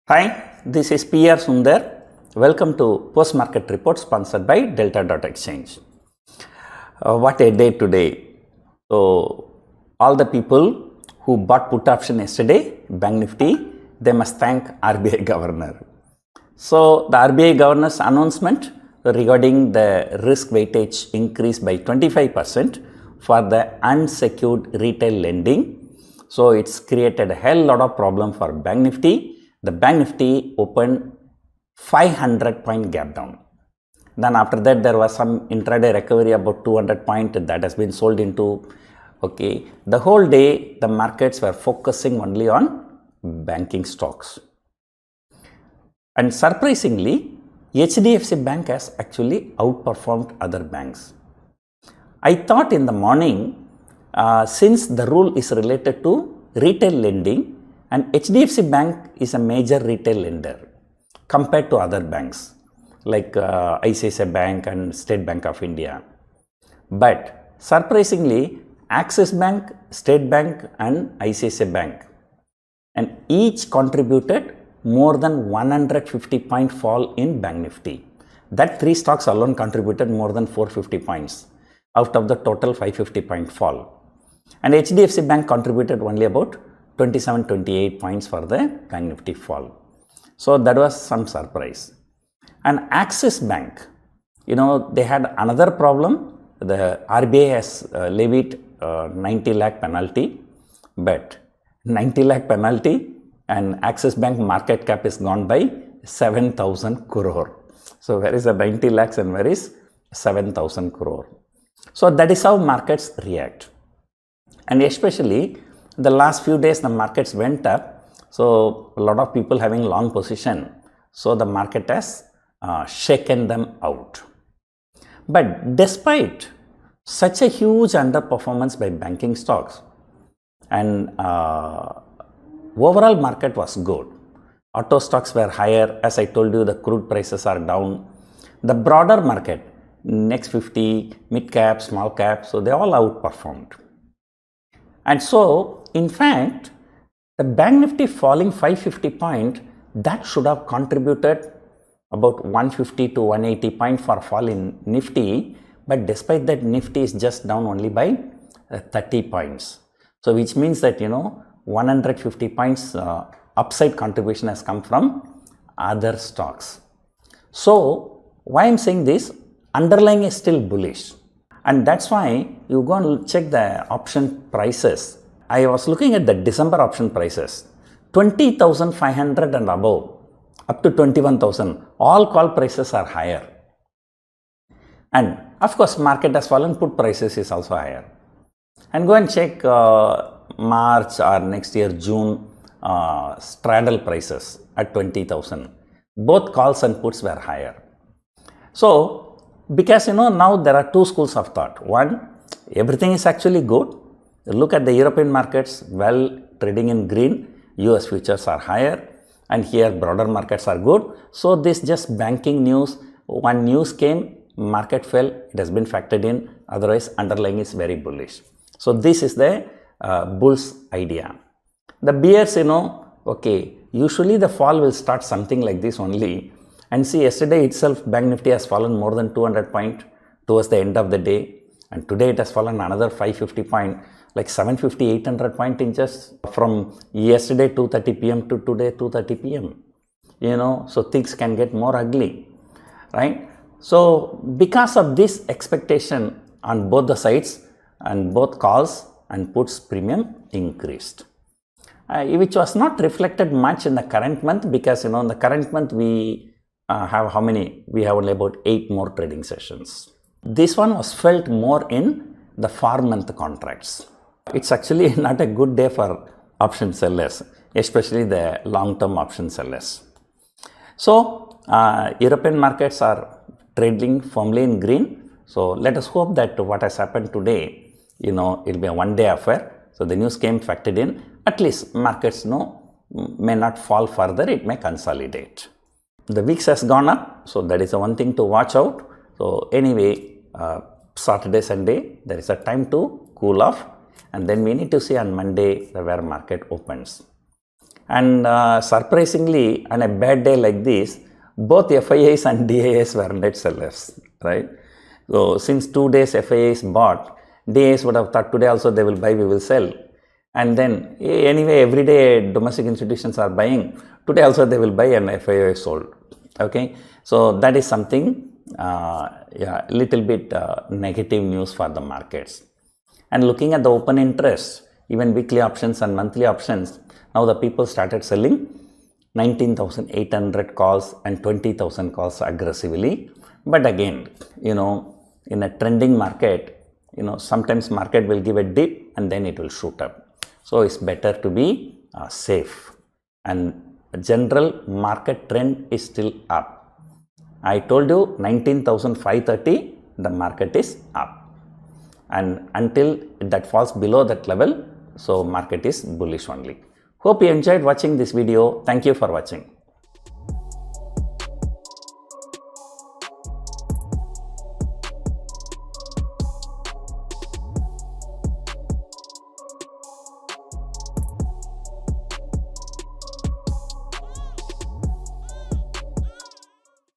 Hi, this is PR Sundar. Welcome to Post Market Report sponsored by Delta.exchange. What a day today. So, all the people who bought put option yesterday, Bank Nifty, they must thank RBI Governor. So, the RBI Governor's announcement regarding the risk weightage increase by 25% for the unsecured retail lending. So, it's created a hell lot of problem for Bank Nifty. The Bank Nifty opened 500 point gap down. Then after that there was some intraday recovery about 200 point that has been sold into. Okay, the whole day the markets were focusing only on banking stocks. And surprisingly, HDFC Bank has actually outperformed other banks. I thought in the morning, since the rule is related to retail lending, and HDFC Bank is a major retail lender compared to other banks like ICICI Bank and State Bank of India. But surprisingly, Axis Bank, State Bank and ICICI Bank, and each contributed more than 150 point fall in Bank Nifty. That three stocks alone contributed more than 450 points out of the total 550 point fall. And HDFC Bank contributed only about 27-28 points for the Bank Nifty fall. So that was some surprise. And Axis Bank, they had another problem. The RBI has levied 90 lakh penalty, but 90 lakh penalty and Axis Bank market cap is gone by 7,000 crore. So where is the 90 lakhs and where is 7,000 crore? So that is how markets react. And especially the last few days the markets went up, so a lot of people having long position, so the market has shaken them out. But despite such a huge underperformance by banking stocks, and overall market was good. Auto stocks were higher. As I told you, the crude prices are down. The broader market, next 50, mid cap, small cap, so they all outperformed. And so, in fact, the Bank Nifty falling 550 point, that should have contributed about 150 to 180 point for fall in Nifty. But despite that, Nifty is just down only by 30 points. So, which means that, 150 points upside contribution has come from other stocks. So, why I am saying this? Underlying is still bullish. And that's why you go and check the option prices. I was looking at the December option prices, 20,500 and above, up to 21,000. All call prices are higher. And of course, market has fallen, put prices is also higher. And go and check March or next year, June, straddle prices at 20,000. Both calls and puts were higher. So, because now there are two schools of thought. One, everything is actually good. Look at the European markets, well trading in green, US futures are higher, and here broader markets are good. So this just banking news, one news came, market fell, it has been factored in, otherwise underlying is very bullish. So this is the bull's idea. The bears, okay, usually the fall will start something like this only. And see, yesterday itself, Bank Nifty has fallen more than 200 point towards the end of the day. And today it has fallen another 550 point, like 750, 800 point in just from yesterday 2:30 p.m. to today 2:30 p.m. So things can get more ugly, right? So because of this expectation on both the sides and both calls and puts premium increased. Which was not reflected much in the current month because, in the current month we have how many? We have only about 8 more trading sessions. This one was felt more in the 4-month contracts. It's actually not a good day for option sellers, especially the long-term option sellers. So, European markets are trading firmly in green. So, let us hope that what has happened today, it will be a one-day affair. So, the news came factored in. At least markets may not fall further, it may consolidate. The VIX has gone up, so that is the one thing to watch out. So anyway, Saturday, Sunday, there is a time to cool off, and then we need to see on Monday where market opens. And surprisingly, on a bad day like this, both FIIs and DIIs were net sellers, right? So since 2 days FIIs bought, DIIs would have thought today also they will buy, we will sell. And then anyway, every day domestic institutions are buying. Today also they will buy and FII sold. Okay, so that is something, little bit negative news for the markets. And looking at the open interest, even weekly options and monthly options, now the people started selling 19,800 calls and 20,000 calls aggressively. But again, in a trending market, sometimes market will give a dip and then it will shoot up. So it's better to be safe. And general market trend is still up. I told you 19,530, the market is up. And until that falls below that level, so market is bullish only. Hope you enjoyed watching this video. Thank you for watching.